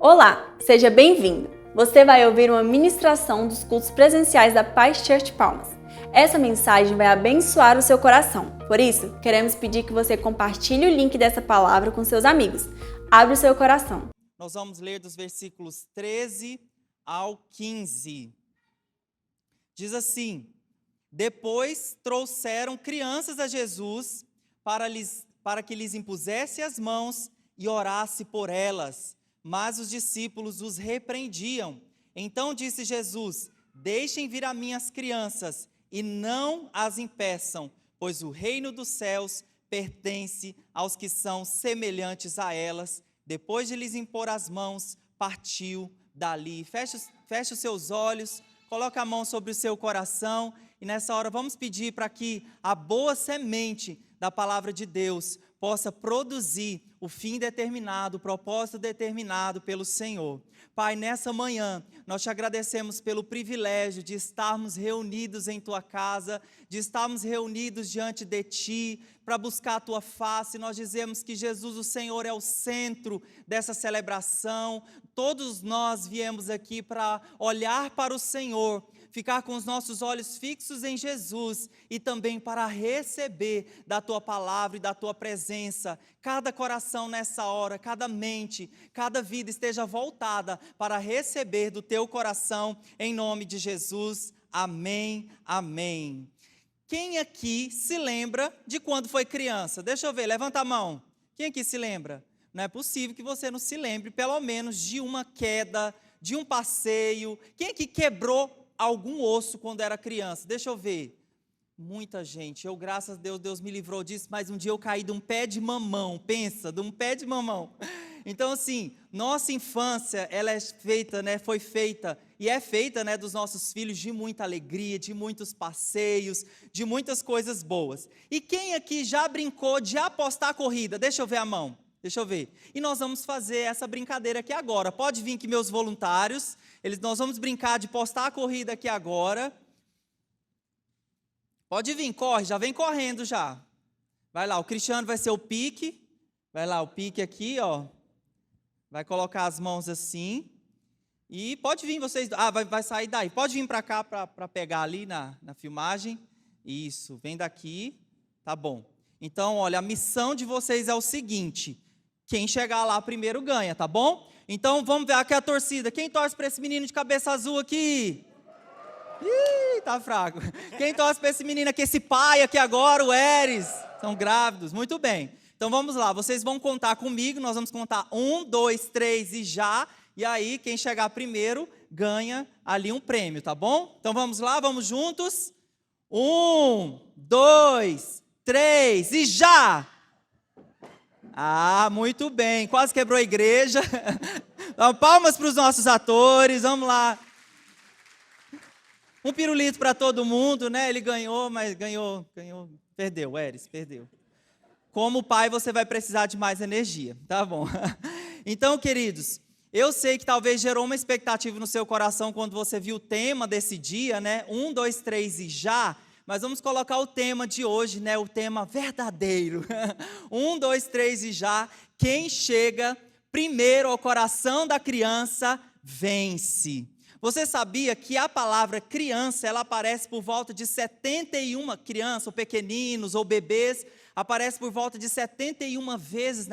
Olá, seja bem-vindo! Você vai ouvir uma ministração dos cultos presenciais da Paz Church Palmas. Essa mensagem vai abençoar o seu coração. Por isso, queremos pedir que você compartilhe o link dessa palavra com seus amigos. Abre o seu coração. Nós vamos ler dos versículos 13 ao 15. Diz assim: Depois trouxeram crianças a Jesus para que lhes impusesse as mãos e orasse por elas. Mas os discípulos os repreendiam. Então disse Jesus: Deixem vir a mim as crianças e não as impeçam, pois o reino dos céus pertence aos que são semelhantes a elas. Depois de lhes impor as mãos, partiu dali. Feche os seus olhos, coloque a mão sobre o seu coração e nessa hora vamos pedir para que a boa semente da palavra de Deus possa produzir o fim determinado, o propósito determinado pelo Senhor. Pai, nessa manhã, nós te agradecemos pelo privilégio de estarmos reunidos em Tua casa, de estarmos reunidos diante de Ti, para buscar a Tua face. Nós dizemos que Jesus, o Senhor, é o centro dessa celebração. Todos nós viemos aqui para olhar para o Senhor, ficar com os nossos olhos fixos em Jesus e também para receber da Tua palavra e da Tua presença. Cada coração nessa hora, cada mente, cada vida esteja voltada para receber do Teu coração, em nome de Jesus. Amém, amém. Quem aqui se lembra de quando foi criança? Deixa eu ver, levanta a mão. Quem aqui se lembra? Não é possível que você não se lembre, pelo menos, de uma queda, de um passeio. Quem aqui quebrou algum osso quando era criança? Deixa eu ver. Muita gente. Eu, graças a Deus, Deus me livrou disso, mas um dia eu caí de um pé de mamão. Pensa, de um pé de mamão. Então, assim, nossa infância, ela é feita, né, foi feita e é feita, né, dos nossos filhos de muita alegria, de muitos passeios, de muitas coisas boas. E quem aqui já brincou de apostar a corrida? Deixa eu ver a mão. Deixa eu ver. E nós vamos fazer essa brincadeira aqui agora. Pode vir aqui meus voluntários. Nós vamos brincar de postar a corrida aqui agora. Pode vir, corre, já vem correndo já. Vai lá, o Cristiano vai ser o pique. Vai lá, o pique aqui, ó. Vai colocar as mãos assim. E pode vir vocês. Vai sair daí. Pode vir para cá para pegar ali na filmagem. Isso, vem daqui. Tá bom. Então, olha, a missão de vocês é o seguinte: quem chegar lá primeiro ganha, tá bom? Então, vamos ver aqui a torcida. Quem torce para esse menino de cabeça azul aqui? Ih, tá fraco. Quem torce para esse menino aqui, esse pai aqui agora, o Eres? São grávidos, muito bem. Então, vamos lá, vocês vão contar comigo, nós vamos contar 1, 2, 3 e já. E aí, quem chegar primeiro ganha ali um prêmio, tá bom? Então, vamos lá, vamos juntos. 1, 2, 3 e já! Ah, muito bem, quase quebrou a igreja. Então, palmas para os nossos atores, vamos lá. Um pirulito para todo mundo, né? Ele ganhou, mas ganhou, perdeu, Eres, perdeu. Como pai, você vai precisar de mais energia, tá bom? Então, queridos, eu sei que talvez gerou uma expectativa no seu coração quando você viu o tema desse dia, né? 1, 2, 3 e já. Mas vamos colocar o tema de hoje, né? O tema verdadeiro. 1, 2, 3 e já. Quem chega primeiro ao coração da criança, vence. Você sabia que a palavra criança, ela aparece por volta de 71 crianças, ou pequeninos, ou bebês, aparece por volta de 71 vezes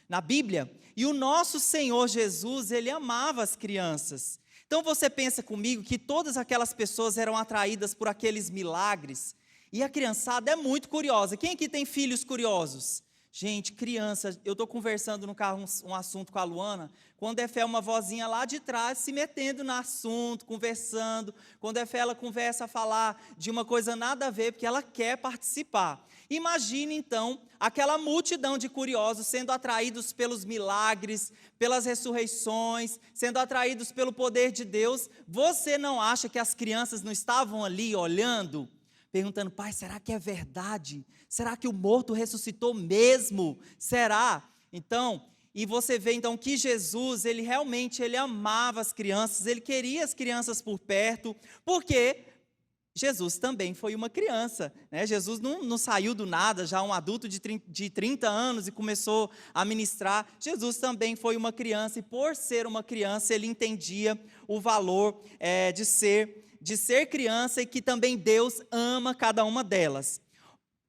na Bíblia. E o nosso Senhor Jesus, Ele amava as crianças. Então você pensa comigo que todas aquelas pessoas eram atraídas por aqueles milagres. E a criançada é muito curiosa. Quem aqui tem filhos curiosos? Gente, criança, eu estou conversando no carro um assunto com a Luana, quando é fé uma vozinha lá de trás se metendo no assunto, conversando, quando é fé ela conversa a falar de uma coisa nada a ver, porque ela quer participar. Imagine então aquela multidão de curiosos sendo atraídos pelos milagres, pelas ressurreições, sendo atraídos pelo poder de Deus. Você não acha que as crianças não estavam ali olhando? Perguntando, pai, será que é verdade? Será que o morto ressuscitou mesmo? Será? Então, e você vê então que Jesus, ele realmente amava as crianças, ele queria as crianças por perto, porque Jesus também foi uma criança, né? Jesus não saiu do nada, já um adulto de 30 anos e começou a ministrar. Jesus também foi uma criança e por ser uma criança ele entendia o valor de ser criança e que também Deus ama cada uma delas.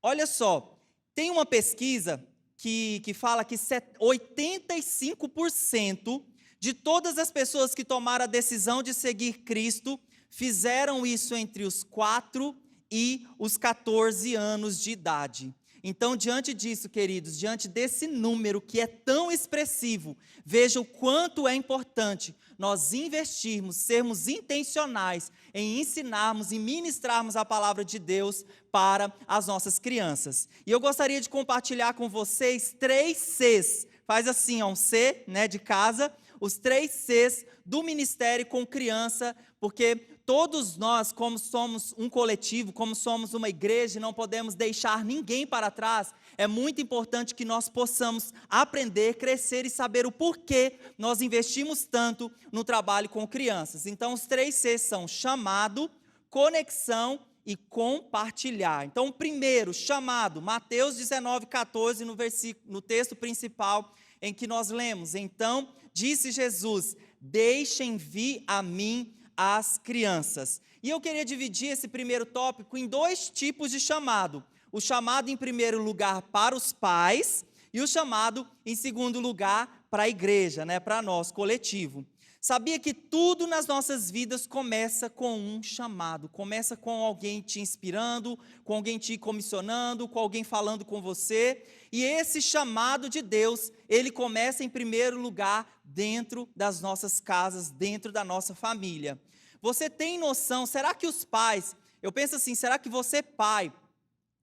Olha só, tem uma pesquisa que fala que 85% de todas as pessoas que tomaram a decisão de seguir Cristo fizeram isso entre os 4 e os 14 anos de idade. Então, diante disso, queridos, diante desse número que é tão expressivo, veja o quanto é importante nós investirmos, sermos intencionais em ensinarmos e ministrarmos a palavra de Deus para as nossas crianças. E eu gostaria de compartilhar com vocês 3 Cs. Faz assim, um C, né, de casa, os 3 Cs do ministério com criança, porque todos nós, como somos um coletivo, como somos uma igreja, não podemos deixar ninguém para trás. É muito importante que nós possamos aprender, crescer e saber o porquê nós investimos tanto no trabalho com crianças. Então, os 3 Cs são chamado, conexão e compartilhar. Então, o primeiro, chamado, Mateus 19:14, no texto principal em que nós lemos. Então, disse Jesus, deixem vir a mim as crianças. E eu queria dividir esse primeiro tópico em 2 tipos de chamado. O chamado, em primeiro lugar, para os pais e o chamado, em segundo lugar, para a igreja, né, para nós, coletivo. Sabia que tudo nas nossas vidas começa com um chamado, começa com alguém te inspirando, com alguém te comissionando, com alguém falando com você, e esse chamado de Deus, ele começa em primeiro lugar dentro das nossas casas, dentro da nossa família. Você tem noção, será que os pais, eu penso assim, será que você pai,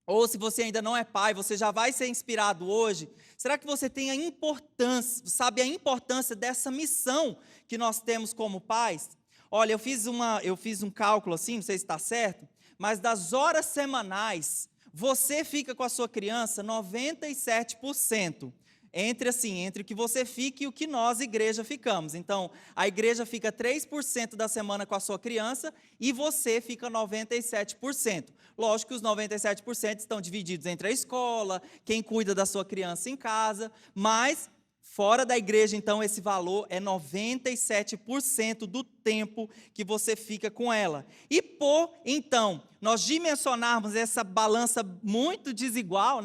ou se você ainda não é pai, você já vai ser inspirado hoje, será que você tem a importância dessa missão que nós temos como pais? Olha, eu fiz um cálculo assim, não sei se está certo, mas das horas semanais, você fica com a sua criança 97%. Entre o que você fica e o que nós, igreja, ficamos. Então, a igreja fica 3% da semana com a sua criança e você fica 97%. Lógico que os 97% estão divididos entre a escola, quem cuida da sua criança em casa, mas fora da igreja, então, esse valor é 97% do tempo que você fica com ela. E então, nós dimensionarmos essa balança muito desigual,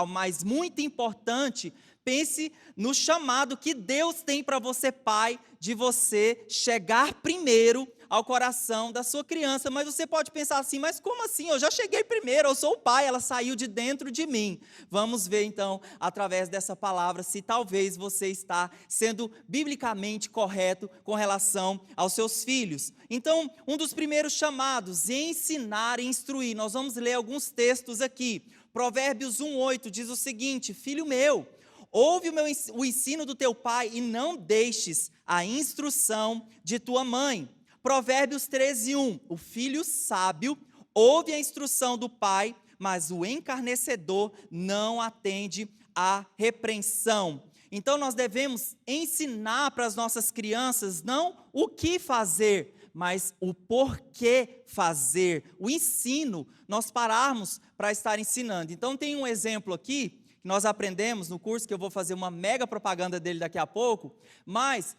mas muito importante, pense no chamado que Deus tem para você, pai, de você chegar primeiro ao coração da sua criança. Mas você pode pensar assim, mas como assim? Eu já cheguei primeiro, eu sou o pai, ela saiu de dentro de mim. Vamos ver então, através dessa palavra, se talvez você está sendo biblicamente correto com relação aos seus filhos. Então, um dos primeiros chamados, ensinar e instruir. Nós vamos ler alguns textos aqui. Provérbios 1:8 diz o seguinte, filho meu, ouve o ensino do teu pai e não deixes a instrução de tua mãe. Provérbios 13:1, o filho sábio ouve a instrução do pai, mas o encarnecedor não atende à repreensão. Então nós devemos ensinar para as nossas crianças não o que fazer, mas o porquê fazer. O ensino, nós pararmos para estar ensinando. Então tem um exemplo aqui, que nós aprendemos no curso, que eu vou fazer uma mega propaganda dele daqui a pouco, mas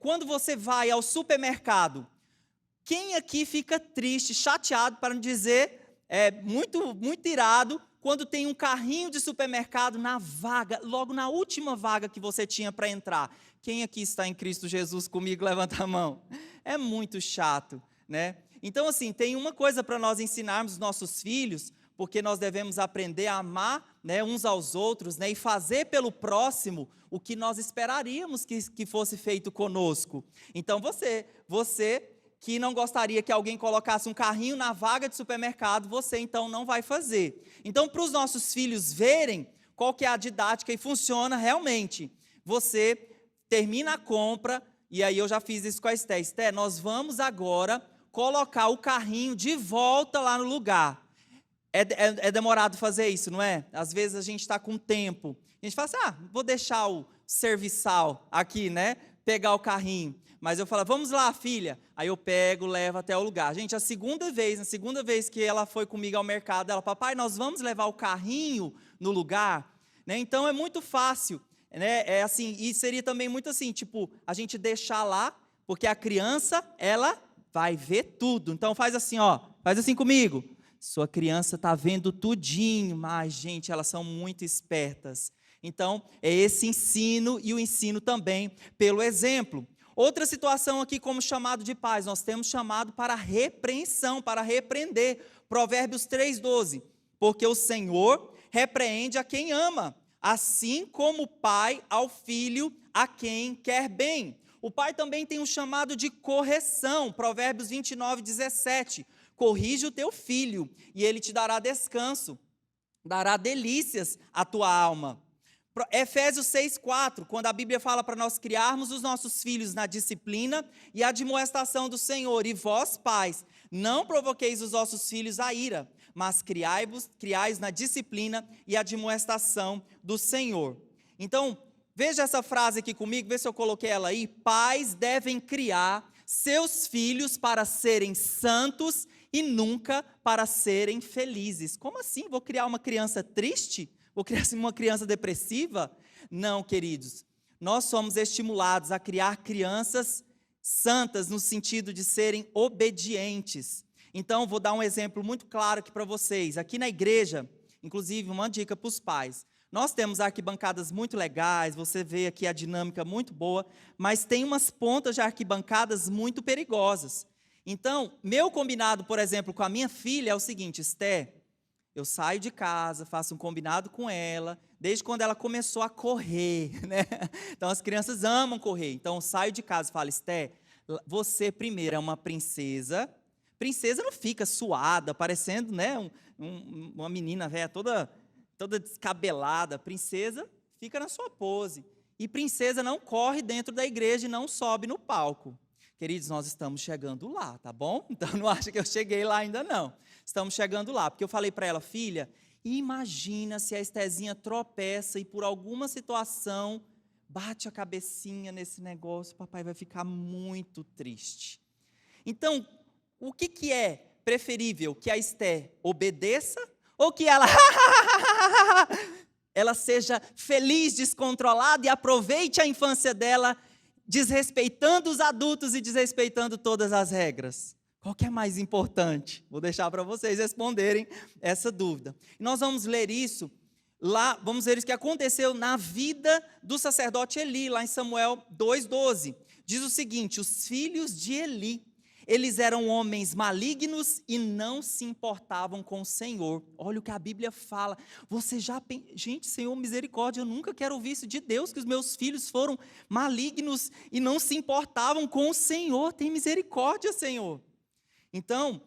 quando você vai ao supermercado, quem aqui fica triste, chateado, para não dizer, muito, muito irado, quando tem um carrinho de supermercado na vaga, logo na última vaga que você tinha para entrar? Quem aqui está em Cristo Jesus comigo, levanta a mão. É muito chato, né? Então, assim, tem uma coisa para nós ensinarmos os nossos filhos, porque nós devemos aprender a amar, né, uns aos outros, né, e fazer pelo próximo o que nós esperaríamos que fosse feito conosco. Então, você que não gostaria que alguém colocasse um carrinho na vaga de supermercado, você então não vai fazer. Então, para os nossos filhos verem qual que é a didática e funciona realmente, você termina a compra, e aí eu já fiz isso com a Esté. Esté, nós vamos agora colocar o carrinho de volta lá no lugar. É demorado fazer isso, não é? Às vezes a gente está com tempo. A gente fala assim, vou deixar o serviçal aqui, né? pegar o carrinho. Mas eu falo, vamos lá, filha. Aí eu pego, levo até o lugar. Gente, na segunda vez que ela foi comigo ao mercado, ela, papai, nós vamos levar o carrinho no lugar? Né? Então é muito fácil, né? É assim, e seria também muito assim, tipo, a gente deixar lá, porque a criança, ela vai ver tudo. Então faz assim, ó, faz assim comigo. Sua criança está vendo tudinho, mas, gente, elas são muito espertas. Então, é esse ensino e o ensino também pelo exemplo. Outra situação aqui como chamado de pais, nós temos chamado para repreensão, para repreender. Provérbios 3,12. Porque o Senhor repreende a quem ama, assim como o pai ao filho a quem quer bem. O pai também tem um chamado de correção. Provérbios 29,17. Corrige o teu filho, e ele te dará descanso, dará delícias à tua alma. Efésios 6,4, quando a Bíblia fala para nós criarmos os nossos filhos na disciplina e admoestação do Senhor. E vós, pais, não provoqueis os vossos filhos à ira, mas criai-os na disciplina e admoestação do Senhor. Então, veja essa frase aqui comigo, vê se eu coloquei ela aí. Pais devem criar seus filhos para serem santos e nunca para serem felizes. Como assim? Vou criar uma criança triste? Vou criar uma criança depressiva? Não, queridos. Nós somos estimulados a criar crianças santas no sentido de serem obedientes. Então, vou dar um exemplo muito claro aqui para vocês. Aqui na igreja, inclusive uma dica para os pais. Nós temos arquibancadas muito legais, você vê aqui a dinâmica muito boa, mas tem umas pontas de arquibancadas muito perigosas. Então, meu combinado, por exemplo, com a minha filha é o seguinte, Esté, eu saio de casa, faço um combinado com ela, desde quando ela começou a correr, né? Então, as crianças amam correr. Então, eu saio de casa e falo, Esté, você primeiro é uma princesa. Princesa não fica suada, parecendo, né, uma menina velha toda descabelada. Princesa fica na sua pose. E princesa não corre dentro da igreja e não sobe no palco. Queridos, nós estamos chegando lá, tá bom? Então não acha que eu cheguei lá ainda não. Estamos chegando lá, porque eu falei para ela, filha, imagina se a Estézinha tropeça e por alguma situação bate a cabecinha nesse negócio, papai vai ficar muito triste. Então, o que é preferível? Que a Esté obedeça ou que ela seja feliz, descontrolada e aproveite a infância dela desrespeitando os adultos e desrespeitando todas as regras? Qual que é mais importante? Vou deixar para vocês responderem essa dúvida. Nós vamos ler isso lá, vamos ver isso que aconteceu na vida do sacerdote Eli, lá em Samuel 2,12. Diz o seguinte, os filhos de Eli, eles eram homens malignos e não se importavam com o Senhor. Olha o que a Bíblia fala. Você já pensa, gente, Senhor, misericórdia, eu nunca quero ouvir isso de Deus, que os meus filhos foram malignos e não se importavam com o Senhor. Tem misericórdia, Senhor. Então,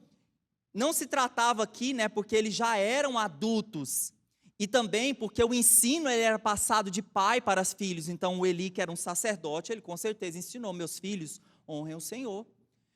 não se tratava aqui, né, porque eles já eram adultos, e também porque o ensino ele era passado de pai para os filhos. Então, o Eli, que era um sacerdote, ele com certeza ensinou, meus filhos, honrem o Senhor.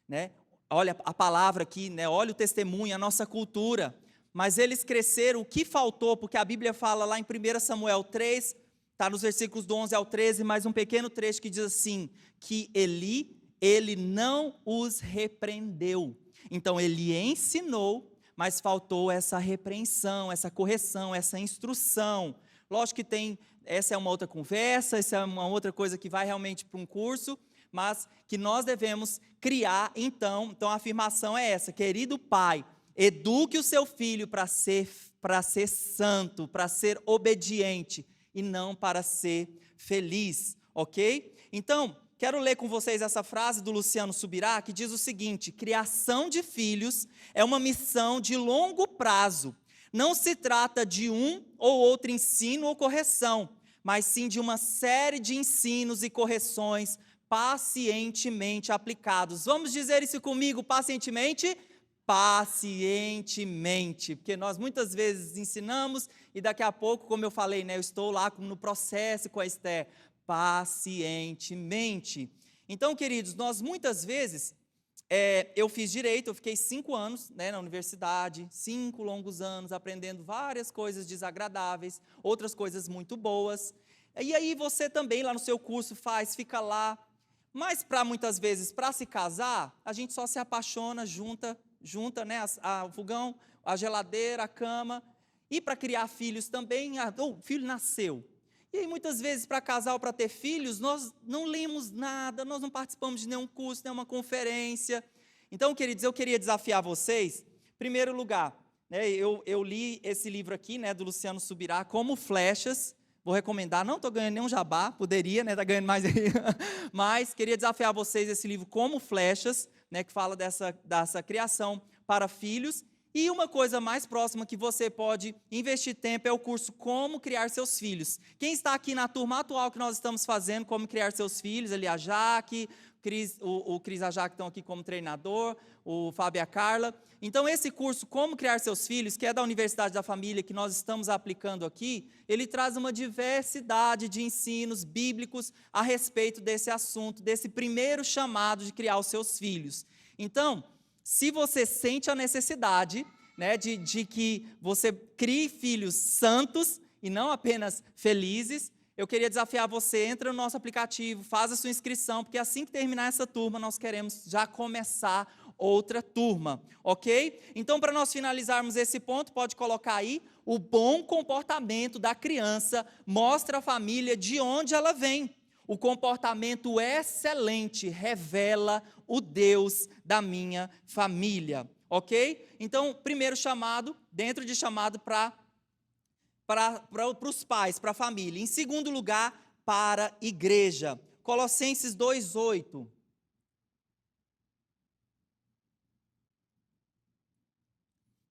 Né? Olha a palavra aqui, né? Olha o testemunho, a nossa cultura. Mas eles cresceram, o que faltou? Porque a Bíblia fala lá em 1 Samuel 3, está nos versículos do 11 ao 13, mais um pequeno trecho que diz assim, que Eli, ele não os repreendeu. Então, ele ensinou, mas faltou essa repreensão, essa correção, essa instrução. Lógico que essa é uma outra conversa, essa é uma outra coisa que vai realmente para um curso, mas que nós devemos criar, então a afirmação é essa, querido pai, eduque o seu filho para ser santo, para ser obediente, e não para ser feliz, ok? Então, quero ler com vocês essa frase do Luciano Subirá, que diz o seguinte, criação de filhos é uma missão de longo prazo, não se trata de um ou outro ensino ou correção, mas sim de uma série de ensinos e correções pacientemente aplicados. Vamos dizer isso comigo, pacientemente? Pacientemente, porque nós muitas vezes ensinamos e daqui a pouco, como eu falei, né, eu estou lá no processo com a Esté, pacientemente. Então, queridos, nós muitas vezes, eu fiz direito, eu fiquei 5 anos, né, na universidade, 5 longos anos, aprendendo várias coisas desagradáveis, outras coisas muito boas, e aí você também lá no seu curso fica lá, Mas muitas vezes, para se casar, a gente só se apaixona, junta, né, o fogão, a geladeira, a cama. E para criar filhos também, o filho nasceu. E aí, muitas vezes, para casar ou para ter filhos, nós não lemos nada, nós não participamos de nenhum curso, nenhuma conferência. Então, queridos, eu queria desafiar vocês, em primeiro lugar, né, eu li esse livro aqui, né, do Luciano Subirá, Como Flechas. Vou recomendar, não estou ganhando nenhum jabá, poderia, né, tá ganhando mais aí, mas queria desafiar vocês esse livro Como Flechas, né, que fala dessa criação para filhos. E uma coisa mais próxima que você pode investir tempo é o curso Como Criar Seus Filhos. Quem está aqui na turma atual que nós estamos fazendo, Como Criar Seus Filhos, ali a Jaque, o Cris e a Jaque estão aqui como treinador, o Fábio e a Carla. Então, esse curso Como Criar Seus Filhos, que é da Universidade da Família, que nós estamos aplicando aqui, ele traz uma diversidade de ensinos bíblicos a respeito desse assunto, desse primeiro chamado de criar os seus filhos. Então, se você sente a necessidade, né, de que você crie filhos santos e não apenas felizes, eu queria desafiar você, entra no nosso aplicativo, faz a sua inscrição, porque assim que terminar essa turma, nós queremos já começar outra turma, ok? Então, para nós finalizarmos esse ponto, pode colocar aí, o bom comportamento da criança mostra à família de onde ela vem. O comportamento excelente revela o Deus da minha família, ok? Então, primeiro chamado, dentro de chamado para os pais, para a família. Em segundo lugar, para a igreja. Colossenses 2:8.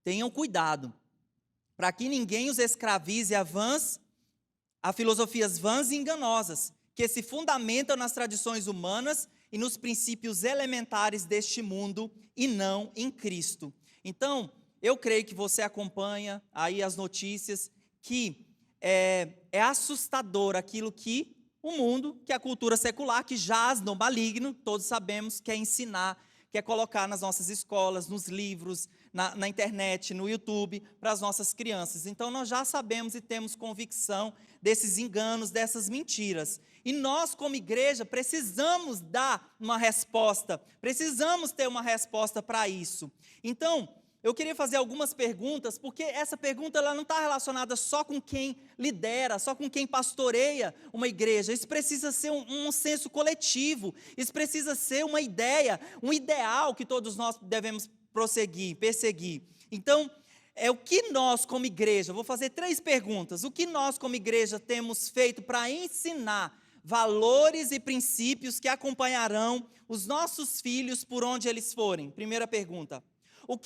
Tenham cuidado, para que ninguém os escravize a filosofias vãs e enganosas, que se fundamentam nas tradições humanas e nos princípios elementares deste mundo e não em Cristo. Então, eu creio que você acompanha aí as notícias, que é assustador aquilo que o mundo, que a cultura secular, que jaz no maligno, todos sabemos, quer ensinar, quer colocar nas nossas escolas, nos livros, na internet, no YouTube, para as nossas crianças. Então, nós já sabemos e temos convicção desses enganos, dessas mentiras. E nós, como igreja, precisamos dar uma resposta, precisamos ter uma resposta para isso. Então, eu queria fazer algumas perguntas, porque essa pergunta ela não está relacionada só com quem lidera, só com quem pastoreia uma igreja. Isso precisa ser um senso coletivo, isso precisa ser uma ideia, um ideal que todos nós devemos perseguir. Então, o que nós como igreja, vou fazer 3 perguntas, o que nós como igreja temos feito para ensinar valores e princípios que acompanharão os nossos filhos por onde eles forem? Primeira pergunta. O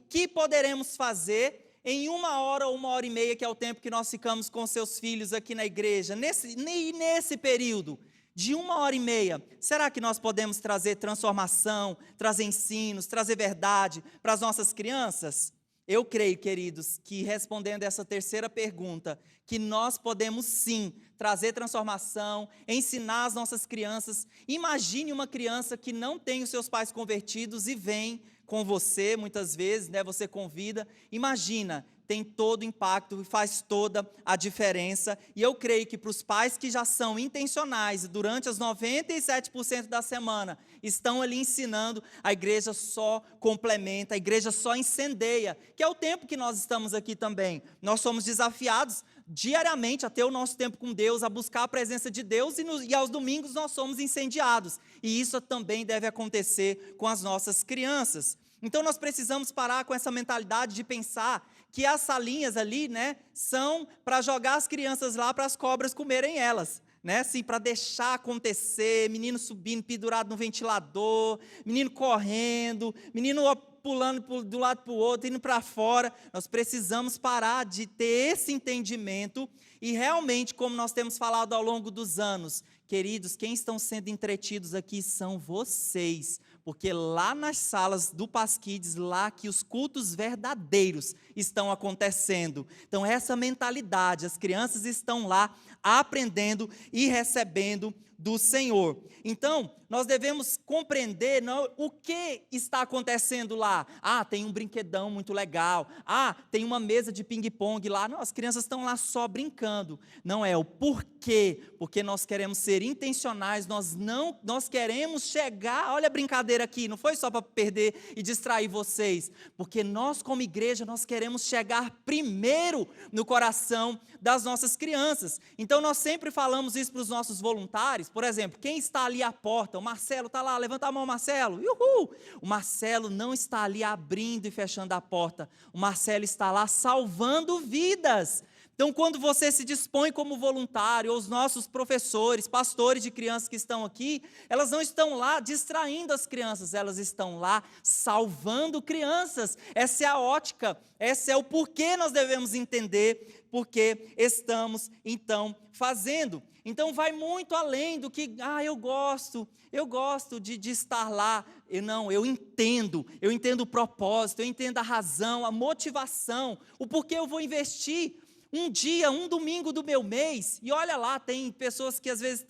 que poderemos fazer em 1 hora ou 1h30, que é o tempo que nós ficamos com seus filhos aqui na igreja, nesse período de 1h30, será que nós podemos trazer transformação, trazer ensinos, trazer verdade para as nossas crianças? Eu creio, queridos, que respondendo essa terceira pergunta, que nós podemos sim trazer transformação, ensinar as nossas crianças. Imagine uma criança que não tem os seus pais convertidos e vem com você, muitas vezes, né, você convida. Imagina, tem todo o impacto e faz toda a diferença. E eu creio que para os pais que já são intencionais, durante as 97% da semana, estão ali ensinando, a igreja só complementa, a igreja só incendeia, que é o tempo que nós estamos aqui também. Nós somos desafiados diariamente a ter o nosso tempo com Deus, a buscar a presença de Deus, e aos domingos nós somos incendiados. E isso também deve acontecer com as nossas crianças. Então nós precisamos parar com essa mentalidade de pensar que as salinhas ali, né, são para jogar as crianças lá para as cobras comerem elas, né, assim, para deixar acontecer, menino subindo pendurado no ventilador, menino correndo, menino pulando do lado para o outro, indo para fora. Nós precisamos parar de ter esse entendimento e realmente, como nós temos falado ao longo dos anos, queridos, quem estão sendo entretidos aqui são vocês, porque lá nas salas do Pasquides, lá que os cultos verdadeiros estão acontecendo. Então, essa mentalidade, as crianças estão lá aprendendo e recebendo do Senhor. Então, nós devemos compreender o que está acontecendo lá. Ah, tem um brinquedão muito legal. Ah, tem uma mesa de ping-pong lá. Não, as crianças estão lá só brincando. Não é o porquê, porque nós queremos ser ser intencionais, nós queremos chegar, olha a brincadeira aqui, não foi só para perder e distrair vocês, porque nós como igreja, nós queremos chegar primeiro no coração das nossas crianças. Então nós sempre falamos isso para os nossos voluntários, por exemplo, quem está ali à porta, o Marcelo está lá, levanta a mão Marcelo, uhul! O Marcelo não está ali abrindo e fechando a porta, o Marcelo está lá salvando vidas. Então, quando você se dispõe como voluntário, ou os nossos professores, pastores de crianças que estão aqui, elas não estão lá distraindo as crianças, elas estão lá salvando crianças. Essa é a ótica, esse é o porquê nós devemos entender, porque estamos, então, fazendo. Então, vai muito além do que, eu gosto de estar lá. Eu entendo o propósito, eu entendo a razão, a motivação, o porquê eu vou investir um dia, um domingo do meu mês, e olha lá, tem pessoas que às vezes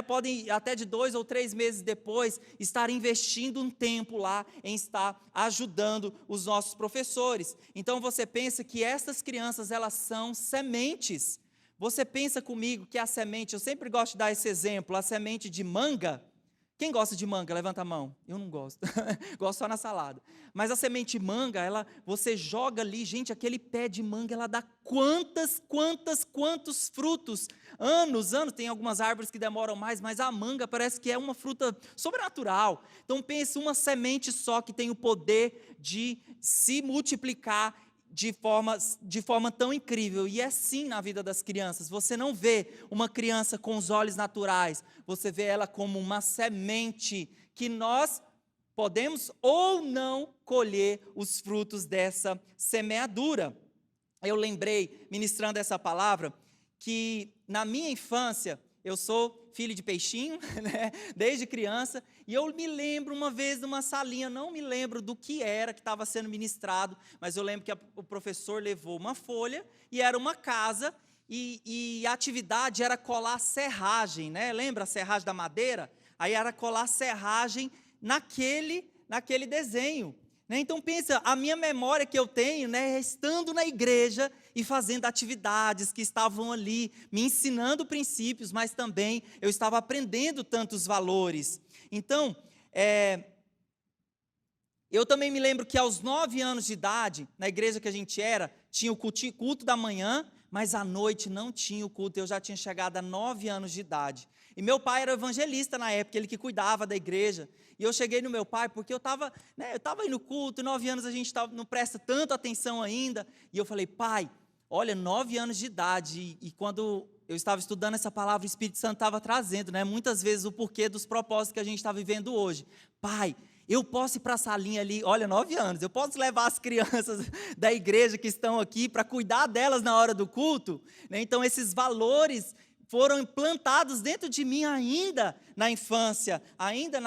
podem até de 2 ou 3 meses depois, estar investindo um tempo lá em estar ajudando os nossos professores. Então você pensa que essas crianças, elas são sementes. Você pensa comigo que a semente, eu sempre gosto de dar esse exemplo, a semente de manga. Quem gosta de manga? Levanta a mão. Eu não gosto. Gosto só na salada. Mas a semente manga, você joga ali, gente, aquele pé de manga, ela dá quantos frutos? Anos. Tem algumas árvores que demoram mais, mas a manga parece que é uma fruta sobrenatural. Então pense, uma semente só que tem o poder de se multiplicar de forma tão incrível, e é sim na vida das crianças. Você não vê uma criança com os olhos naturais, você vê ela como uma semente, que nós podemos ou não colher os frutos dessa semeadura. Eu lembrei, ministrando essa palavra, que na minha infância, eu sou filho de peixinho, né, desde criança, e eu me lembro uma vez numa salinha, não me lembro do que era que estava sendo ministrado, mas eu lembro que o professor levou uma folha, e era uma casa, e a atividade era colar serragem, né, lembra a serragem da madeira? Aí era colar serragem naquele desenho. Então pensa, a minha memória que eu tenho, é estando na igreja e fazendo atividades que estavam ali, me ensinando princípios, mas também eu estava aprendendo tantos valores. Então, eu também me lembro que aos 9 anos de idade, na igreja que a gente era, tinha o culto da manhã, mas à noite não tinha o culto, eu já tinha chegado a 9 anos de idade. E meu pai era evangelista na época, ele que cuidava da igreja. E eu cheguei no meu pai, porque eu estava aí no culto, 9 anos a gente não presta tanto atenção ainda. E eu falei, pai, olha, 9 anos de idade, e quando eu estava estudando essa palavra, o Espírito Santo estava trazendo, muitas vezes o porquê dos propósitos que a gente está vivendo hoje. Pai, eu posso ir para a salinha ali, olha, 9 anos, eu posso levar as crianças da igreja que estão aqui para cuidar delas na hora do culto? Então, esses valores foram implantados dentro de mim ainda na infância, ainda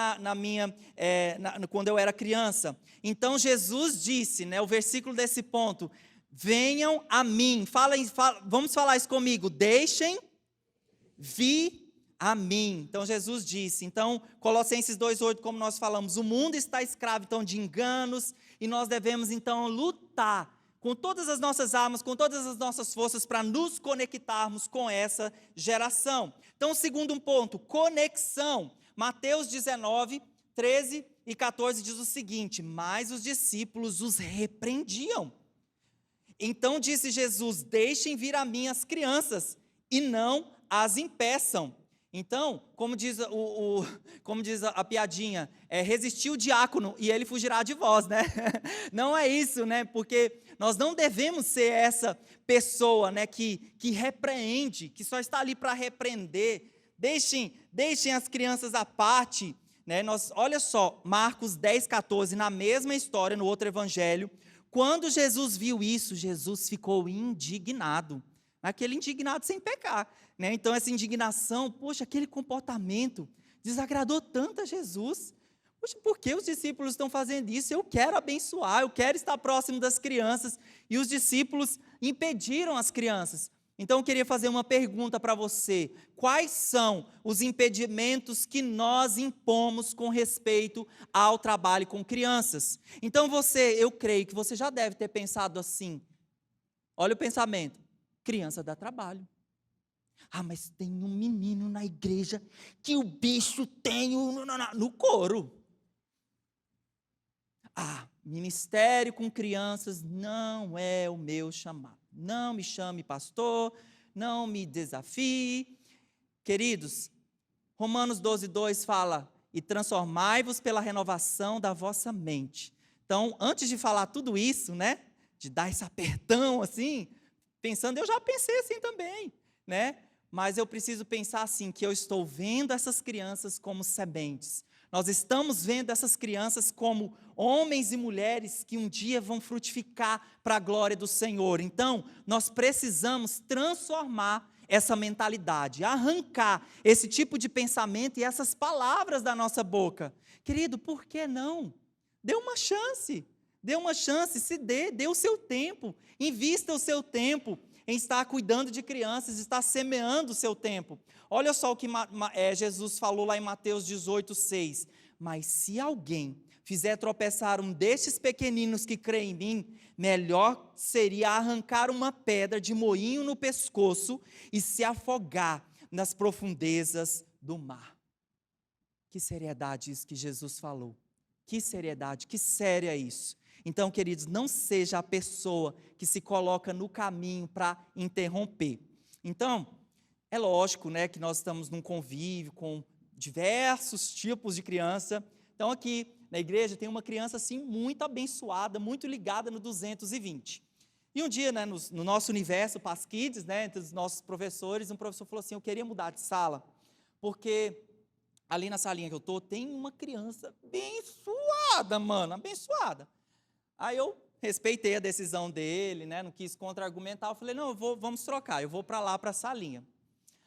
quando eu era criança. Então, Jesus disse, o versículo desse ponto, venham a mim, vamos falar isso comigo, deixem vir a mim. Então Jesus disse, então Colossenses 2:8, como nós falamos, o mundo está escravo então de enganos, e nós devemos então lutar com todas as nossas armas, com todas as nossas forças, para nos conectarmos com essa geração. Então, segundo ponto, conexão. Mateus 19, 13 e 14 diz o seguinte, mas os discípulos os repreendiam. Então disse Jesus, deixem vir a mim as crianças, e não as impeçam. Então, como diz a piadinha, resistiu o diácono e ele fugirá de vós, Não é isso, Porque nós não devemos ser essa pessoa, que repreende, que só está ali para repreender. Deixem as crianças à parte, olha só, Marcos 10:14, na mesma história, no outro evangelho, quando Jesus viu isso, Jesus ficou indignado. Aquele indignado sem pecar, Então essa indignação, poxa, aquele comportamento desagradou tanto a Jesus. Poxa, por que os discípulos estão fazendo isso? Eu quero abençoar, eu quero estar próximo das crianças, e os discípulos impediram as crianças. Então eu queria fazer uma pergunta para você, quais são os impedimentos que nós impomos com respeito ao trabalho com crianças? Então eu creio que você já deve ter pensado assim, olha o pensamento, criança dá trabalho. Ah, mas tem um menino na igreja que o bicho tem no couro. Ah, ministério com crianças não é o meu chamado. Não me chame pastor, não me desafie. Queridos, Romanos 12:2 fala, e transformai-vos pela renovação da vossa mente. Então, antes de falar tudo isso, né, de dar esse apertão assim, pensando, eu já pensei assim também, né? Mas eu preciso pensar assim, que eu estou vendo essas crianças como sementes. Nós estamos vendo essas crianças como homens e mulheres que um dia vão frutificar para a glória do Senhor. Então, nós precisamos transformar essa mentalidade, arrancar esse tipo de pensamento e essas palavras da nossa boca. Querido, por que não? Dê uma chance, dê o seu tempo, invista o seu tempo em estar cuidando de crianças, estar semeando o seu tempo. Olha só o que Jesus falou lá em Mateus 18:6. Mas se alguém fizer tropeçar um destes pequeninos que crê em mim, melhor seria arrancar uma pedra de moinho no pescoço e se afogar nas profundezas do mar. Que seriedade isso que Jesus falou. Que seriedade, que sério é isso. Então, queridos, não seja a pessoa que se coloca no caminho para interromper. Então, é lógico, né, que nós estamos num convívio com diversos tipos de criança. Então, aqui na igreja tem uma criança assim muito abençoada, muito ligada no 220. E um dia, né, no nosso universo, Paz Kids, né, entre os nossos professores, um professor falou assim, eu queria mudar de sala, porque ali na salinha que eu estou, tem uma criança abençoada, mano, abençoada. Aí eu respeitei a decisão dele, né, não quis contra-argumentar, eu falei, não, vamos trocar, eu vou para lá, para a salinha.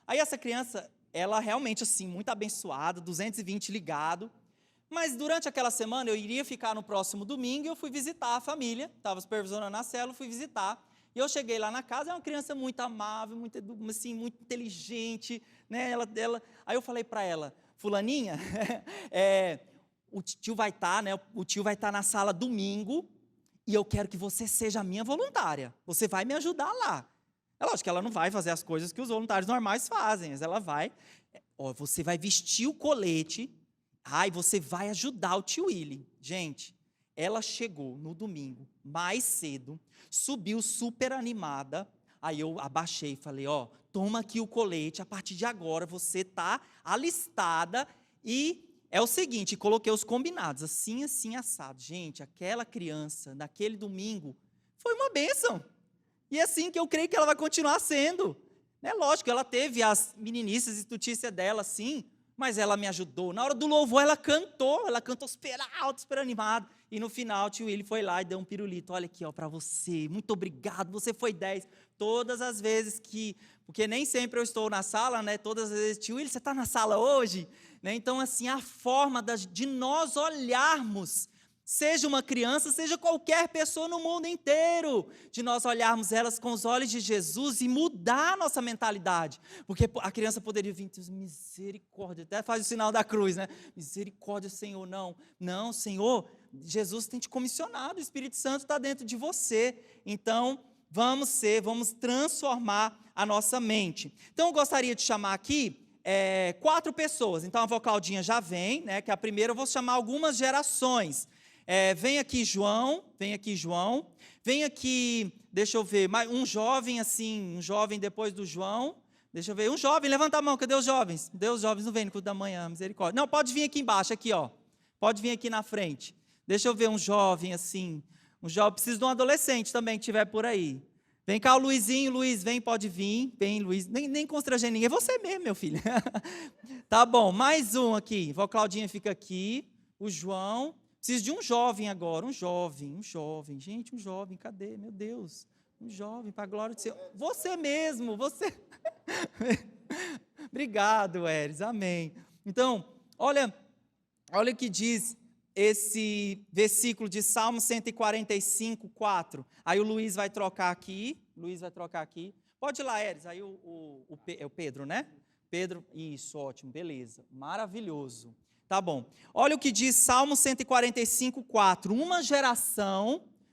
Aí essa criança, ela realmente assim, muito abençoada, 220 ligado, mas durante aquela semana eu iria ficar no próximo domingo e eu fui visitar a família, estava supervisionando a célula, fui visitar, e eu cheguei lá na casa, é uma criança muito amável, muito, assim, muito inteligente, né, aí eu falei para ela, fulaninha, o tio vai estar, né, o tio vai estar na sala domingo, e eu quero que você seja a minha voluntária, você vai me ajudar lá. É lógico que ela não vai fazer as coisas que os voluntários normais fazem, mas ela vai, você vai vestir o colete, e você vai ajudar o tio Willy. Gente, ela chegou no domingo, mais cedo, subiu super animada, aí eu abaixei e falei, toma aqui o colete, a partir de agora você está alistada, e é o seguinte, coloquei os combinados, assim, assim, assado. Gente, aquela criança, naquele domingo, foi uma bênção. E é assim que eu creio que ela vai continuar sendo. É lógico, ela teve as meninices e tutícias dela, sim, mas ela me ajudou. Na hora do louvor, ela cantou super alto, super animado. E no final, o tio Willy foi lá e deu um pirulito. Olha aqui, para você, muito obrigado, você foi 10. Todas as vezes porque nem sempre eu estou na sala, né? Todas as vezes, tio Willy, você está na sala hoje? Né? Então, assim, a forma de nós olharmos, seja uma criança, seja qualquer pessoa no mundo inteiro, de nós olharmos elas com os olhos de Jesus e mudar a nossa mentalidade, porque a criança poderia vir, Deus, misericórdia, até faz o sinal da cruz, né? Misericórdia, Senhor, não, Senhor, Jesus tem te comissionado, o Espírito Santo está dentro de você, então vamos transformar a nossa mente. Então eu gostaria de chamar aqui 4 pessoas, então a vocaldinha já vem, né? Que a primeira eu vou chamar algumas gerações. Vem aqui João, vem aqui, deixa eu ver, um jovem depois do João, deixa eu ver, um jovem, levanta a mão, cadê os jovens? Deus, jovens não vem no culto da manhã, misericórdia. Não, pode vir aqui embaixo, aqui, pode vir aqui na frente. Deixa eu ver um jovem assim, preciso de um adolescente também que estiver por aí. Vem cá o Luizinho, Luiz, vem, pode vir, vem Luiz, nem constranger ninguém, é você mesmo, meu filho. Tá bom, mais um aqui, Vó Claudinha fica aqui, o João. Preciso de um jovem agora, um jovem, gente, um jovem, cadê? Meu Deus, um jovem, para a glória do Senhor. Você mesmo, você. Obrigado, Eris, amém. Então, olha o que diz esse versículo de Salmo 145, 4. Aí o Luiz vai trocar aqui. Pode ir lá, Eris, aí é o Pedro, né? Pedro, isso, ótimo, beleza, maravilhoso. Tá bom. Olha o que diz Salmo 145, 4.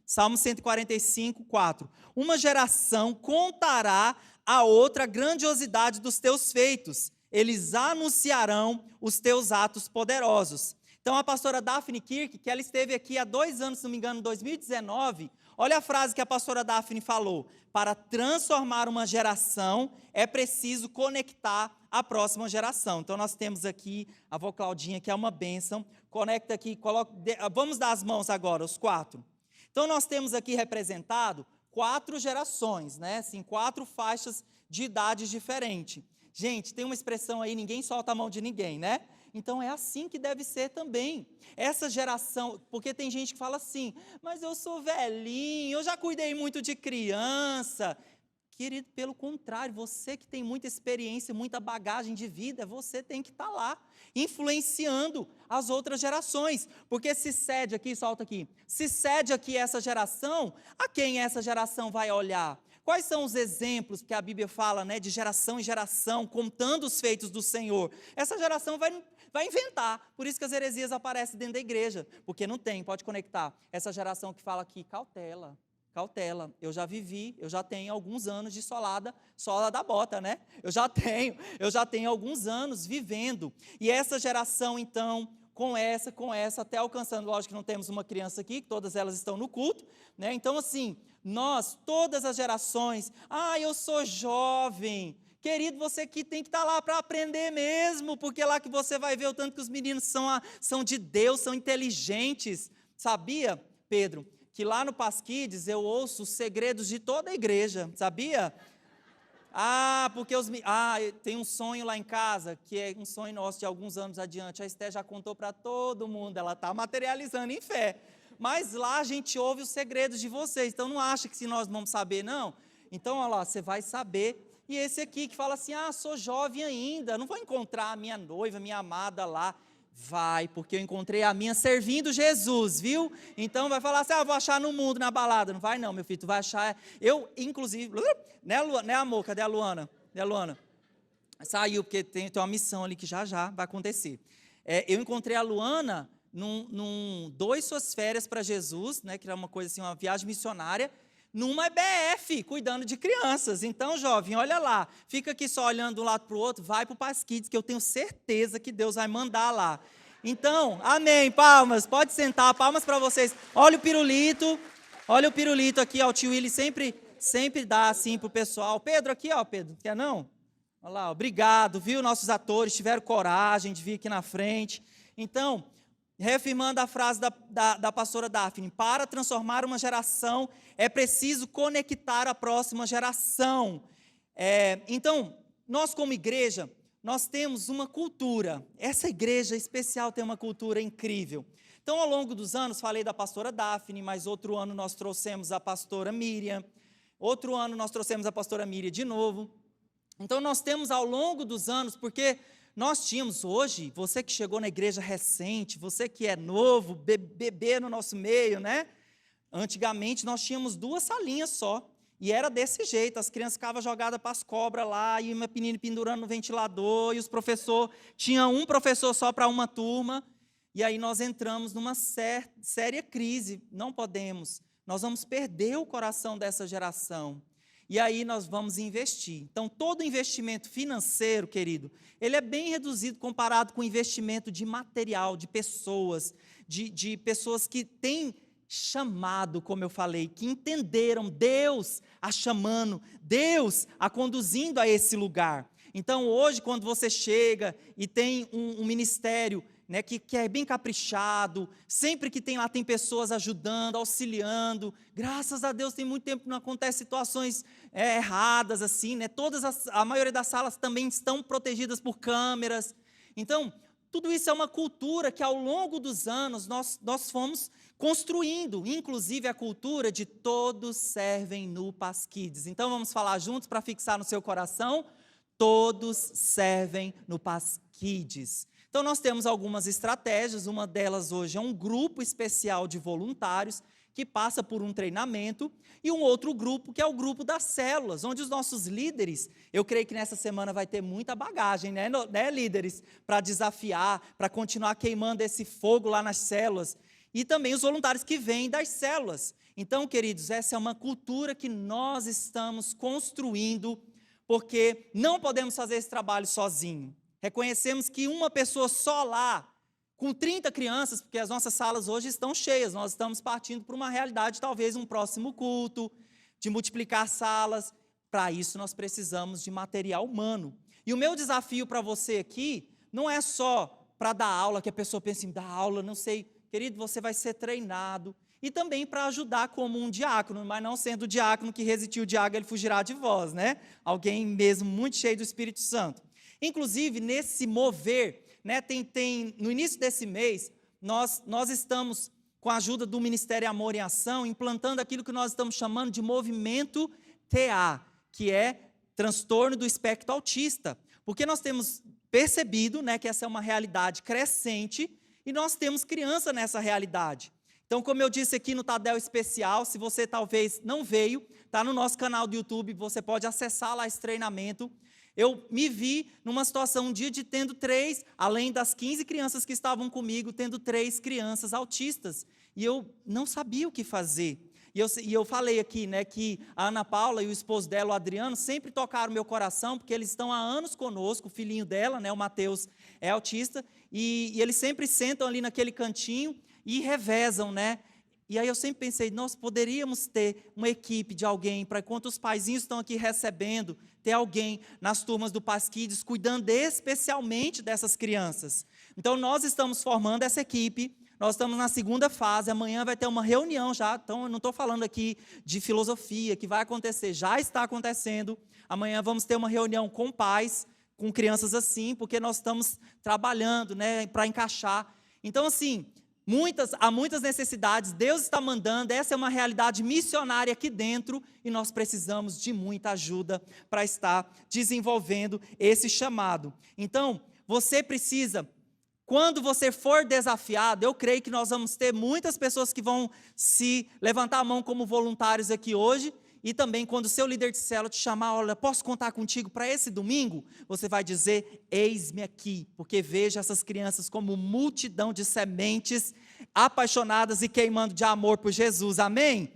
Salmo 145, 4. Uma geração contará a outra a grandiosidade dos teus feitos. Eles anunciarão os teus atos poderosos. Então, a pastora Daphne Kirk, que ela esteve aqui há 2 anos, se não me engano, em 2019, olha a frase que a pastora Daphne falou: para transformar uma geração, é preciso conectar a próxima geração. Então, nós temos aqui a avó Claudinha, que é uma bênção. Conecta aqui, vamos dar as mãos agora, os 4. Então, nós temos aqui representado 4 gerações, né? Assim, 4 faixas de idades diferentes. Gente, tem uma expressão aí, ninguém solta a mão de ninguém, né? Então, é assim que deve ser também. Essa geração, porque tem gente que fala assim, mas eu sou velhinho, eu já cuidei muito de criança. Querido, pelo contrário, você que tem muita experiência, muita bagagem de vida, você tem que estar lá, influenciando as outras gerações. Porque se cede aqui, solta aqui, se cede aqui essa geração, a quem essa geração vai olhar? Quais são os exemplos que a Bíblia fala, né, de geração em geração, contando os feitos do Senhor? Essa geração vai inventar, por isso que as heresias aparecem dentro da igreja, porque não tem, pode conectar. Essa geração que fala aqui, cautela, cautela, eu já vivi, eu já tenho alguns anos de sola da bota, né? Eu já tenho alguns anos vivendo, e essa geração então, com essa, até alcançando, lógico que não temos uma criança aqui, que todas elas estão no culto, né? Então assim, nós, todas as gerações, eu sou jovem, querido, você que tem que estar lá para aprender mesmo, porque é lá que você vai ver o tanto que os meninos são de Deus, são inteligentes. Sabia, Pedro, que lá no Pasquides eu ouço os segredos de toda a igreja, sabia? Porque tem um sonho lá em casa, que é um sonho nosso de alguns anos adiante, a Esté já contou para todo mundo, ela está materializando em fé. Mas lá a gente ouve os segredos de vocês, então não acha que se nós vamos saber, não. Então, olha lá, você vai saber. E esse aqui que fala assim, sou jovem ainda, não vou encontrar a minha noiva, minha amada lá. Vai, porque eu encontrei a minha servindo Jesus, viu? Então vai falar assim, vou achar no mundo, na balada. Não vai não, meu filho, tu vai achar. Eu, inclusive, né amor, cadê a Luana? Cadê a Luana? Saiu, porque tem uma missão ali que já vai acontecer. Eu encontrei a Luana num 2 suas férias para Jesus, né, que era uma coisa assim, uma viagem missionária, numa EBF, cuidando de crianças. Então, jovem, olha lá, fica aqui só olhando de um lado para o outro, vai para o Pasquides, que eu tenho certeza que Deus vai mandar lá. Então, amém, palmas, pode sentar, palmas para vocês. Olha o pirulito aqui, ó, o tio Willi sempre dá assim para o pessoal. Pedro, aqui, ó, Pedro, quer não? Olha lá, obrigado, viu, nossos atores tiveram coragem de vir aqui na frente. Então, reafirmando a frase da pastora Daphne, para transformar uma geração, é preciso conectar a próxima geração. Então, nós como igreja, nós temos uma cultura, essa igreja especial tem uma cultura incrível. Então, ao longo dos anos, falei da pastora Daphne, mas outro ano nós trouxemos a pastora Miriam, outro ano nós trouxemos a pastora Miriam de novo. Então, nós temos ao longo dos anos, porque nós tínhamos hoje, você que chegou na igreja recente, você que é novo, bebê no nosso meio, né? Antigamente nós tínhamos 2 salinhas só, e era desse jeito, as crianças ficavam jogadas para as cobras lá, e uma menina pendurando no ventilador, e os professores, tinha um professor só para uma turma, e aí nós entramos numa séria crise, não podemos, nós vamos perder o coração dessa geração. E aí nós vamos investir. Então, todo investimento financeiro, querido, ele é bem reduzido comparado com o investimento de material, de pessoas, de pessoas que têm chamado, como eu falei, que entenderam Deus a chamando, Deus a conduzindo a esse lugar. Então, hoje, quando você chega e tem um ministério, né, que é bem caprichado, sempre que tem lá, tem pessoas ajudando, auxiliando, graças a Deus tem muito tempo que não acontece situações erradas, assim, né, a maioria das salas também estão protegidas por câmeras. Então, tudo isso é uma cultura que ao longo dos anos nós fomos construindo, inclusive a cultura de todos servem no Pasquides. Então, vamos falar juntos para fixar no seu coração, todos servem no Pasquides. Então, nós temos algumas estratégias, uma delas hoje é um grupo especial de voluntários que passa por um treinamento, e um outro grupo, que é o grupo das células, onde os nossos líderes, eu creio que nessa semana vai ter muita bagagem, né líderes, para desafiar, para continuar queimando esse fogo lá nas células, e também os voluntários que vêm das células. Então, queridos, essa é uma cultura que nós estamos construindo porque não podemos fazer esse trabalho sozinho. Reconhecemos que uma pessoa só lá, com 30 crianças, porque as nossas salas hoje estão cheias, nós estamos partindo para uma realidade, talvez um próximo culto, de multiplicar salas. Para isso nós precisamos de material humano. E o meu desafio para você aqui, não é só para dar aula, que a pessoa pensa em dar aula, não sei, querido, você vai ser treinado, e também para ajudar como um diácono, mas não sendo o diácono que resistiu o diácono, ele fugirá de vós, né? Alguém mesmo muito cheio do Espírito Santo. Inclusive, nesse mover, né, no início desse mês, nós estamos, com a ajuda do Ministério Amor em Ação, implantando aquilo que nós estamos chamando de movimento TA, que é transtorno do espectro autista, porque nós temos percebido, né, que essa é uma realidade crescente, e nós temos criança nessa realidade. Então, como eu disse aqui no Tadel Especial, se você talvez não veio, está no nosso canal do YouTube, você pode acessar lá esse treinamento. Eu me vi numa situação um dia de tendo 3, além das 15 crianças que estavam comigo, tendo 3 crianças autistas. E eu não sabia o que fazer. E eu falei aqui, né, que a Ana Paula e o esposo dela, o Adriano, sempre tocaram meu coração, porque eles estão há anos conosco, o filhinho dela, né, o Mateus, é autista, e eles sempre sentam ali naquele cantinho e revezam, né? E aí eu sempre pensei, nós poderíamos ter uma equipe de alguém, para enquanto os paizinhos estão aqui recebendo, ter alguém nas turmas do Paz Kids, cuidando especialmente dessas crianças. Então nós estamos formando essa equipe, nós estamos na segunda fase, amanhã vai ter uma reunião já, então eu não estou falando aqui de filosofia, que vai acontecer, já está acontecendo. Amanhã vamos ter uma reunião com pais, com crianças assim, porque nós estamos trabalhando, né, para encaixar. Então assim, há muitas necessidades, Deus está mandando, essa é uma realidade missionária aqui dentro, e nós precisamos de muita ajuda para estar desenvolvendo esse chamado. Então, você precisa, quando você for desafiado, eu creio que nós vamos ter muitas pessoas que vão se levantar a mão como voluntários aqui hoje, e também quando o seu líder de célula te chamar, olha, posso contar contigo para esse domingo? Você vai dizer, eis-me aqui, porque vejo essas crianças como multidão de sementes apaixonadas e queimando de amor por Jesus, amém?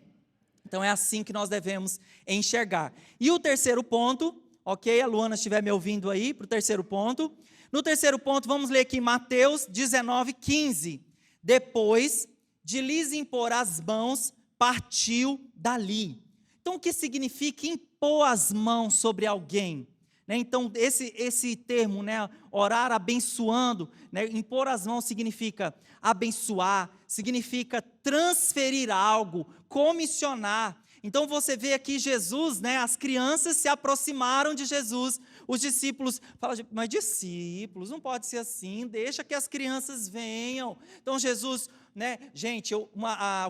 Então é assim que nós devemos enxergar. E o terceiro ponto, ok? A Luana estiver me ouvindo aí, para o terceiro ponto. No terceiro ponto, vamos ler aqui Mateus 19:15. Depois de lhes impor as mãos, partiu dali. Então, o que significa impor as mãos sobre alguém? Então, esse termo, né, orar abençoando, né, impor as mãos significa abençoar, significa transferir algo, comissionar. Então, você vê aqui Jesus, né, as crianças se aproximaram de Jesus, os discípulos falam, mas discípulos, não pode ser assim, deixa que as crianças venham. Então, Jesus, né, gente, o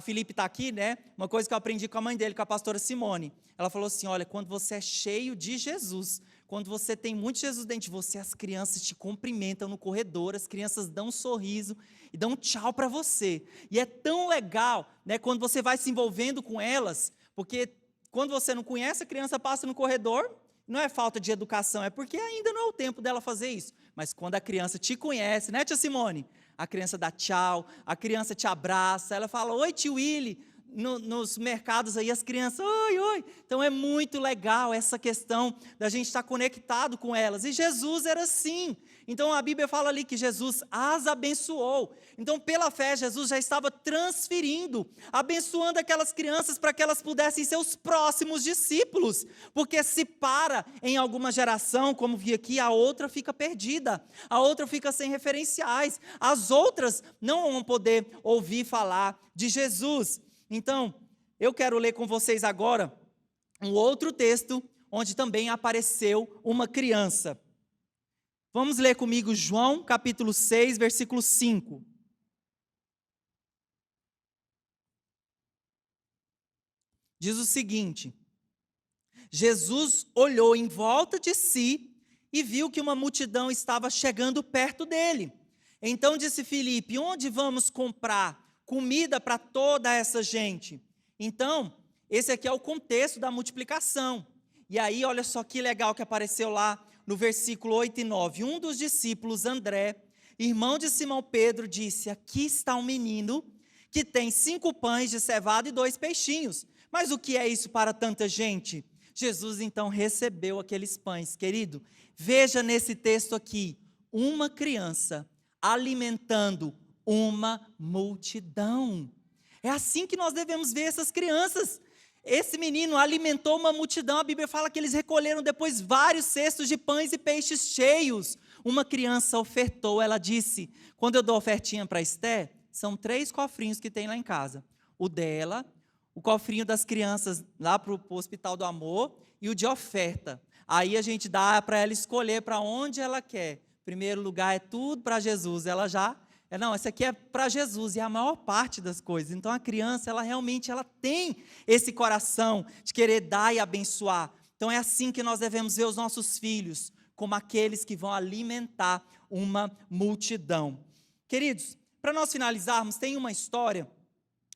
Felipe está aqui, né, uma coisa que eu aprendi com a mãe dele, com a pastora Simone, ela falou assim, olha, quando você é cheio de Jesus, quando você tem muito Jesus dentro de você, as crianças te cumprimentam no corredor, as crianças dão um sorriso e dão um tchau para você. E é tão legal, né, quando você vai se envolvendo com elas, porque quando você não conhece, a criança passa no corredor, não é falta de educação, é porque ainda não é o tempo dela fazer isso. Mas quando a criança te conhece, né, tia Simone? A criança dá tchau, a criança te abraça, ela fala, oi, tio Willy. Nos mercados aí, as crianças, oi, oi. Então é muito legal essa questão da gente estar conectado com elas. E Jesus era assim. Então a Bíblia fala ali que Jesus as abençoou. Então pela fé Jesus já estava transferindo, abençoando aquelas crianças para que elas pudessem ser os próximos discípulos. Porque se para em alguma geração, como vi aqui, a outra fica perdida, a outra fica sem referenciais, as outras não vão poder ouvir falar de Jesus. Então, eu quero ler com vocês agora um outro texto, onde também apareceu uma criança. Vamos ler comigo João, capítulo 6, versículo 5. Diz o seguinte, Jesus olhou em volta de si e viu que uma multidão estava chegando perto dele. Então disse Filipe, onde vamos comprar comida para toda essa gente? Então, esse aqui é o contexto da multiplicação. E aí, olha só que legal que apareceu lá no versículo 8 e 9. Um dos discípulos, André, irmão de Simão Pedro, disse, aqui está um menino que tem 5 pães de cevada e 2 peixinhos. Mas o que é isso para tanta gente? Jesus então recebeu aqueles pães. Querido, veja nesse texto aqui, uma criança alimentando uma multidão. É assim que nós devemos ver essas crianças. Esse menino alimentou uma multidão, a Bíblia fala que eles recolheram depois vários cestos de pães e peixes cheios. Uma criança ofertou, ela disse, quando eu dou ofertinha para Esté, são 3 cofrinhos que tem lá em casa. O dela, o cofrinho das crianças lá para o Hospital do Amor e o de oferta. Aí a gente dá para ela escolher para onde ela quer. Primeiro lugar é tudo para Jesus, ela já... Não, essa aqui é para Jesus, e é a maior parte das coisas. Então, a criança, ela realmente tem esse coração de querer dar e abençoar. Então, é assim que nós devemos ver os nossos filhos, como aqueles que vão alimentar uma multidão. Queridos, para nós finalizarmos, tem uma história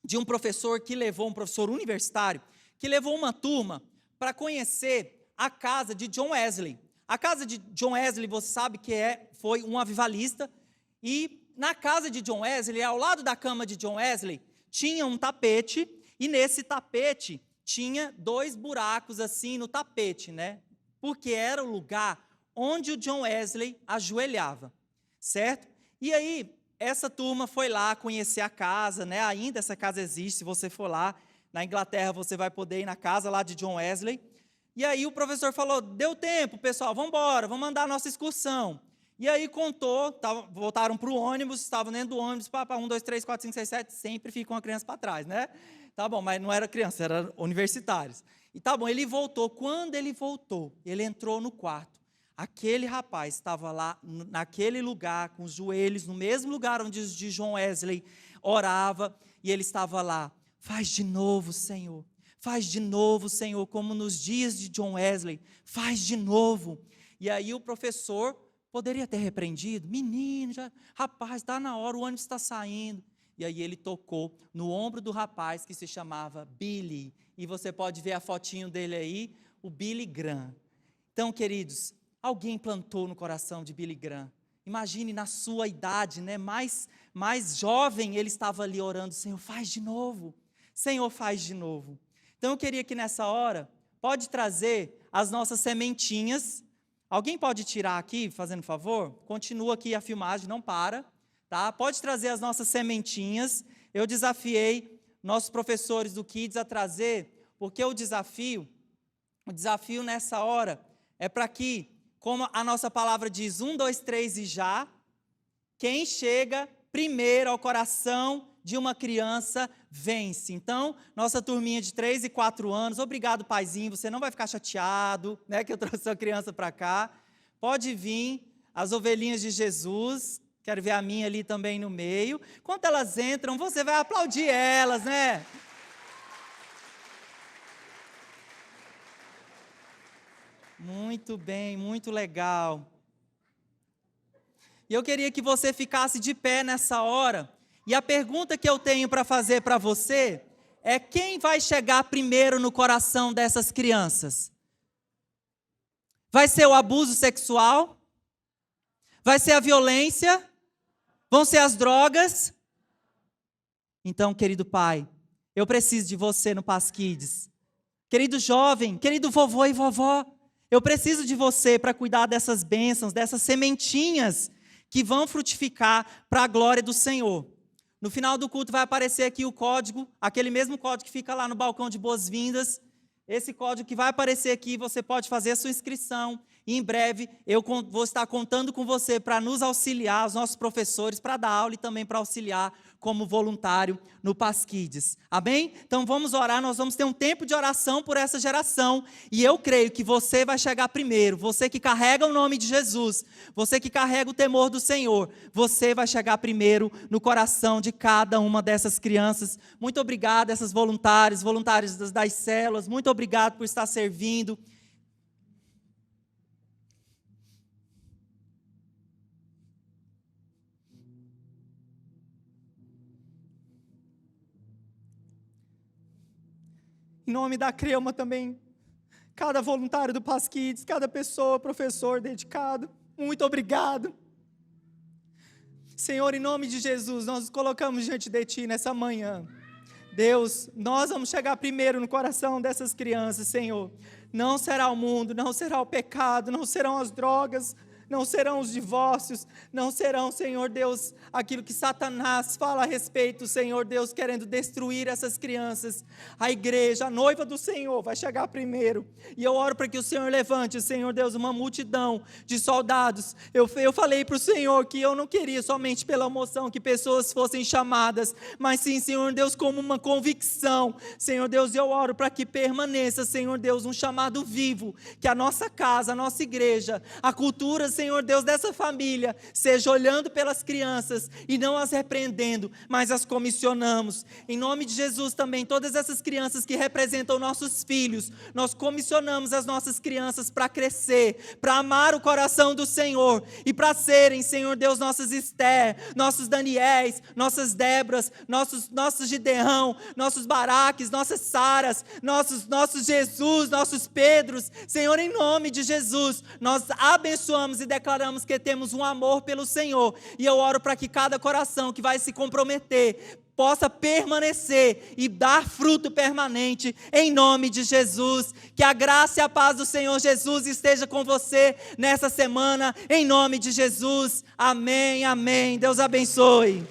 de um professor universitário, que levou uma turma para conhecer a casa de John Wesley. A casa de John Wesley, você sabe que foi um avivalista, e na casa de John Wesley, ao lado da cama de John Wesley, tinha um tapete, e nesse tapete tinha 2 buracos assim no tapete, né? Porque era o lugar onde o John Wesley ajoelhava, certo? E aí, essa turma foi lá conhecer a casa, né? Ainda essa casa existe, se você for lá, na Inglaterra você vai poder ir na casa lá de John Wesley. E aí o professor falou, deu tempo, pessoal, vamos embora, vamos mandar a nossa excursão. E aí contou, voltaram para o ônibus, estavam dentro do ônibus, 1, 2, 3, 4, 5, 6, 7, sempre fica uma criança para trás, né? Tá bom, mas não era criança, era universitários. E tá bom, ele voltou, quando ele voltou, ele entrou no quarto, aquele rapaz estava lá, naquele lugar, com os joelhos, no mesmo lugar onde o de John Wesley orava, e ele estava lá, faz de novo, Senhor, como nos dias de John Wesley, faz de novo. E aí o professor poderia ter repreendido, menino, rapaz, está na hora, o ônibus está saindo. E aí ele tocou no ombro do rapaz que se chamava Billy, e você pode ver a fotinho dele aí, o Billy Graham. Então, queridos, alguém plantou no coração de Billy Graham. Imagine na sua idade, né, mais jovem, ele estava ali orando, Senhor, faz de novo. Senhor, faz de novo. Então, eu queria que nessa hora, pode trazer as nossas sementinhas. Alguém pode tirar aqui, fazendo favor? Continua aqui a filmagem, não para. Tá? Pode trazer as nossas sementinhas. Eu desafiei nossos professores do Kids a trazer, porque o desafio nessa hora é para que, como a nossa palavra diz, 1, 2, 3 e já, quem chega primeiro ao coração de uma criança vence. Então, nossa turminha de 3 e 4 anos, obrigado, paizinho, você não vai ficar chateado, né, que eu trouxe a criança para cá. Pode vir, as ovelhinhas de Jesus, quero ver a minha ali também no meio. Quando elas entram, você vai aplaudir elas, né? Muito bem, muito legal. E eu queria que você ficasse de pé nessa hora. E a pergunta que eu tenho para fazer para você é: quem vai chegar primeiro no coração dessas crianças? Vai ser o abuso sexual? Vai ser a violência? Vão ser as drogas? Então, querido pai, eu preciso de você no Paz Kids. Querido jovem, querido vovô e vovó, eu preciso de você para cuidar dessas bênçãos, dessas sementinhas que vão frutificar para a glória do Senhor. No final do culto vai aparecer aqui o código, aquele mesmo código que fica lá no balcão de boas-vindas. Esse código que vai aparecer aqui, você pode fazer a sua inscrição. E em breve eu vou estar contando com você para nos auxiliar, os nossos professores, para dar aula e também para auxiliar como voluntário no Paz Kids. Amém? Então vamos orar, nós vamos ter um tempo de oração por essa geração. E eu creio que você vai chegar primeiro, você que carrega o nome de Jesus, você que carrega o temor do Senhor, você vai chegar primeiro no coração de cada uma dessas crianças. Muito obrigado, essas voluntários das células, muito obrigado por estar servindo. Em nome da Crema também, cada voluntário do Paz Kids, cada pessoa, professor dedicado, muito obrigado. Senhor, em nome de Jesus, nós nos colocamos diante de Ti nessa manhã. Deus, nós vamos chegar primeiro no coração dessas crianças, Senhor. Não será o mundo, não será o pecado, não serão as drogas, não serão os divórcios, não serão, Senhor Deus, aquilo que Satanás fala a respeito, Senhor Deus, querendo destruir essas crianças. A igreja, a noiva do Senhor, vai chegar primeiro. E eu oro para que o Senhor levante, Senhor Deus, uma multidão de soldados. Eu falei para o Senhor que eu não queria somente pela emoção que pessoas fossem chamadas, mas sim, Senhor Deus, como uma convicção. Senhor Deus, eu oro para que permaneça, Senhor Deus, um chamado vivo, que a nossa casa, a nossa igreja, a cultura, Senhor Deus, dessa família, seja olhando pelas crianças e não as repreendendo, mas as comissionamos. Em nome de Jesus também, todas essas crianças que representam nossos filhos, nós comissionamos as nossas crianças para crescer, para amar o coração do Senhor e para serem, Senhor Deus, nossas Esther, nossos Daniéis, nossas Débras, nossos Gideão, nossos Baraques, nossas Saras, nossos Jesus, nossos Pedros. Senhor, em nome de Jesus, nós abençoamos e declaramos que temos um amor pelo Senhor, e eu oro para que cada coração que vai se comprometer possa permanecer e dar fruto permanente, em nome de Jesus. Que a graça e a paz do Senhor Jesus esteja com você nessa semana, em nome de Jesus. Amém, amém. Deus abençoe.